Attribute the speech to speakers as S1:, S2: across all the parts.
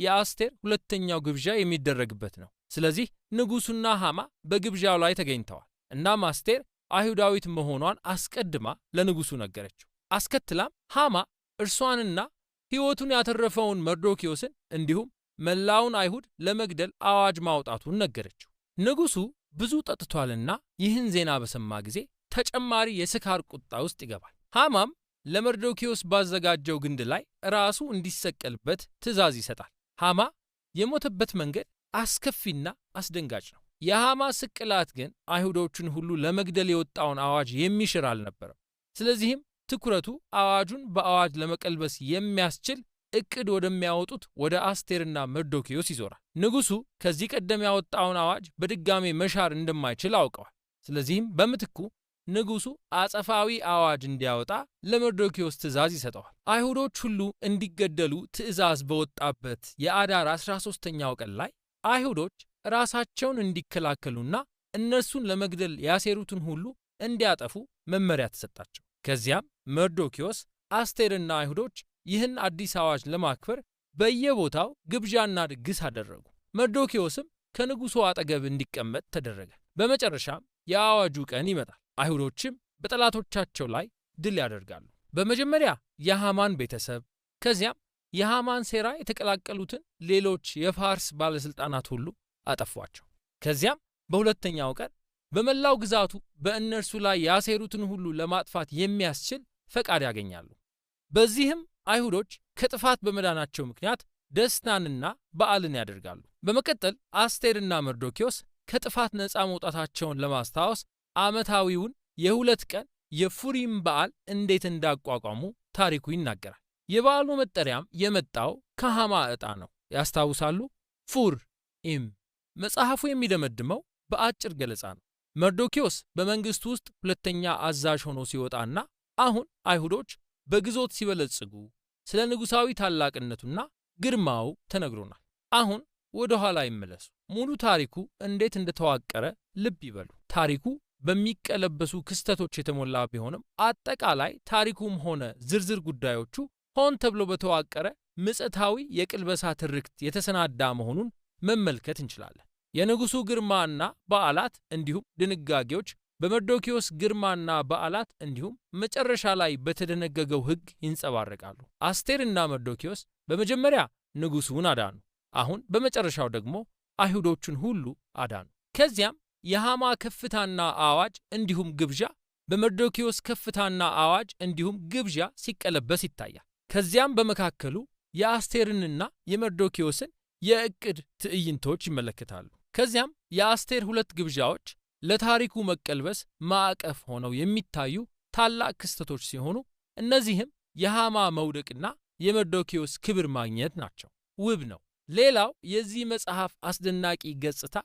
S1: የአስቴር ሁለተኛው ግብዣ የሚደረግበት ነው። ስለዚህ ንጉሡና ሐማ በግብዣው ላይ ተገኝተዋል። እናም አስቴር አይሁዳዊት መሆኗን አስቀድማ ለንጉሡ ነገረችው። አስከትላም ሐማ እርሷንና ሕይወቱን ያተረፈውን መርዶክዮስን እንዲሁም መላውን አይሁድ ለመግደል አዋጅ ማውጣቱን ነገረችው። ንጉሡ ብዙ ጠጥቷልና ይህን ዜና በሰማ ጊዜ ተጨማሪ የስካር ቁጣ ውስጥ ይገባል። ሐማም ለመርዶክዮስ ባዘጋጀው ግንድ ላይ ራሱ እንዲሰቀልበት ትእዛዝ ይሰጣል። ሐማ የሞተበት መንገድ አስከፊና አስደንጋጭ ነው። የሐማ ስቅላት ግን አይሁዶችን ሁሉ ለመግደል የወጣውን አዋጅ የሚሽር አልነበረም። ስለዚህም ትኩረቱ አዋጁን በአዋጅ ለመቀልበስ የሚያስችል ዕቅድ ወደሚያወጡት ወደ አስቴርና መርዶክዮስ ይዞራል። ንጉሡ ከዚህ ቀደም ያወጣውን አዋጅ በድጋሜ መሻር እንደማይችል አውቀዋል። ስለዚህም በምትኩ ንጉሡ አጸፋዊ አዋጅ እንዲያወጣ ለመርዶክዮስ ትእዛዝ ይሰጠዋል። አይሁዶች ሁሉ እንዲገደሉ ትእዛዝ በወጣበት የአዳር 13ኛው ቀን ላይ አይሁዶች ራሳቸውን እንዲከላከሉና እነርሱን ለመግደል ያሴሩትን ሁሉ እንዲያጠፉ መመሪያ ተሰጣቸው። ከዚያም መርዶክዮስ፣ አስቴርና አይሁዶች ይህን አዲስ አዋጅ ለማክበር በየቦታው ግብዣና ድግስ አደረጉ። መርዶክዮስም ከንጉሡ አጠገብ እንዲቀመጥ ተደረገ። በመጨረሻም የአዋጁ ቀን ይመጣል። አይሁዶችም በጠላቶቻቸው ላይ ድል ያደርጋሉ። በመጀመሪያ የሐማን ቤተሰብ፣ ከዚያም የሐማን ሴራ የተቀላቀሉትን ሌሎች የፋርስ ባለሥልጣናት ሁሉ አጠፏቸው። ከዚያም በሁለተኛው ቀን በመላው ግዛቱ በእነርሱ ላይ ያሴሩትን ሁሉ ለማጥፋት የሚያስችል ፈቃድ ያገኛሉ። በዚህም አይሁዶች ከጥፋት በመዳናቸው ምክንያት ደስታንና በዓልን ያደርጋሉ። በመቀጠል አስቴርና መርዶክዮስ ከጥፋት ነፃ መውጣታቸውን ለማስታወስ ዓመታዊውን የ2 ቀን የፉሪም በዓል እንዴት እንዳቋቋሙ ታሪኩ ይናገራል። የበዓሉ መጠሪያም የመጣው ከሐማ ዕጣ ነው። ያስታውሳሉ? ፉር ኢም። መጽሐፉ የሚደመድመው በአጭር ገለጻ ነው። መርዶክዮስ በመንግሥቱ ውስጥ ሁለተኛ አዛዥ ሆኖ ሲወጣና አሁን አይሁዶች በግዞት ሲበለጽጉ ስለ ንጉሣዊ ታላቅነቱና ግርማው ተነግሮናል። አሁን ወደ ኋላ ይመለሱ። ሙሉ ታሪኩ እንዴት እንደተዋቀረ ልብ ይበሉ። ታሪኩ በሚቀለበሱ ክስተቶች የተሞላ ቢሆንም አጠቃላይ ታሪኩም ሆነ ዝርዝር ጉዳዮቹ ሆን ተብሎ በተዋቀረ ምጸታዊ የቅልበሳ ትርክት የተሰናዳ መሆኑን መመልከት እንችላለን። የንጉሡ ግርማና በዓላት እንዲሁም ድንጋጌዎች በመርዶክዮስ ግርማና በዓላት እንዲሁም መጨረሻ ላይ በተደነገገው ሕግ ይንጸባረቃሉ። አስቴርና መርዶክዮስ በመጀመሪያ ንጉሡን አዳኑ። አሁን በመጨረሻው ደግሞ አይሁዶቹን ሁሉ አዳኑ። ከዚያም የሐማ ከፍታና አዋጅ እንዲሁም ግብዣ በመርዶክዮስ ከፍታና አዋጅ እንዲሁም ግብዣ ሲቀለበስ ይታያል። ከዚያም በመካከሉ የአስቴርንና የመርዶክዮስን የዕቅድ ትዕይንቶች ይመለከታሉ። ከዚያም የአስቴር 2 ግብዣዎች ለታሪኩ መቀልበስ ማዕቀፍ ሆነው የሚታዩ ታላቅ ክስተቶች ሲሆኑ እነዚህም የሐማ መውደቅና የመርዶክዮስ ክብር ማግኘት ናቸው። ውብ ነው። ሌላው የዚህ መጽሐፍ አስደናቂ ገጽታ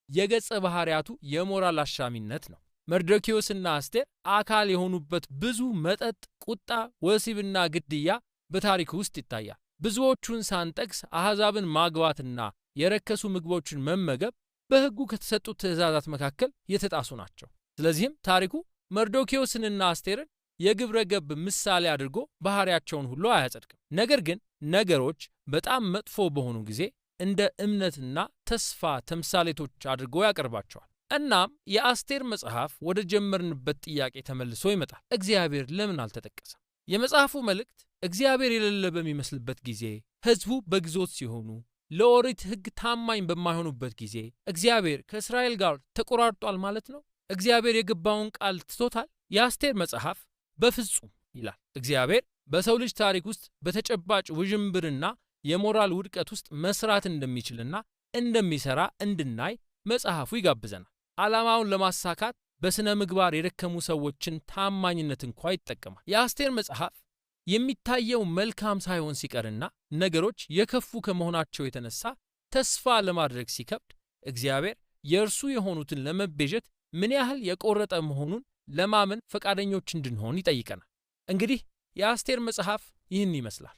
S1: የገጸ ባህሪያቱ የሞራል አሻሚነት ነው። መርዶክዮስና አስቴር አካል የሆኑበት ብዙ መጠጥ፣ ቁጣ፣ ወሲብና ግድያ በታሪኩ ውስጥ ይታያል። ብዙዎቹን ሳንጠቅስ አሕዛብን ማግባትና የረከሱ ምግቦችን መመገብ በሕጉ ከተሰጡት ትእዛዛት መካከል የተጣሱ ናቸው። ስለዚህም ታሪኩ መርዶክዮስንና አስቴርን የግብረ ገብ ምሳሌ አድርጎ ባህሪያቸውን ሁሉ አያጸድቅም። ነገር ግን ነገሮች በጣም መጥፎ በሆኑ ጊዜ እንደ እምነትና ተስፋ ተምሳሌቶች አድርጎ ያቀርባቸዋል። እናም የአስቴር መጽሐፍ ወደ ጀመርንበት ጥያቄ ተመልሶ ይመጣል። እግዚአብሔር ለምን አልተጠቀሰም? የመጽሐፉ መልእክት እግዚአብሔር የሌለ በሚመስልበት ጊዜ፣ ሕዝቡ በግዞት ሲሆኑ፣ ለኦሪት ሕግ ታማኝ በማይሆኑበት ጊዜ እግዚአብሔር ከእስራኤል ጋር ተቆራርጧል ማለት ነው? እግዚአብሔር የገባውን ቃል ትቶታል? የአስቴር መጽሐፍ በፍጹም ይላል። እግዚአብሔር በሰው ልጅ ታሪክ ውስጥ በተጨባጭ ውዥንብርና የሞራል ውድቀት ውስጥ መስራት እንደሚችልና እንደሚሰራ እንድናይ መጽሐፉ ይጋብዘናል። ዓላማውን ለማሳካት በሥነ ምግባር የደከሙ ሰዎችን ታማኝነት እንኳ ይጠቀማል። የአስቴር መጽሐፍ የሚታየው መልካም ሳይሆን ሲቀርና ነገሮች የከፉ ከመሆናቸው የተነሳ ተስፋ ለማድረግ ሲከብድ እግዚአብሔር የእርሱ የሆኑትን ለመቤዠት ምን ያህል የቆረጠ መሆኑን ለማመን ፈቃደኞች እንድንሆን ይጠይቀናል። እንግዲህ የአስቴር መጽሐፍ ይህን ይመስላል።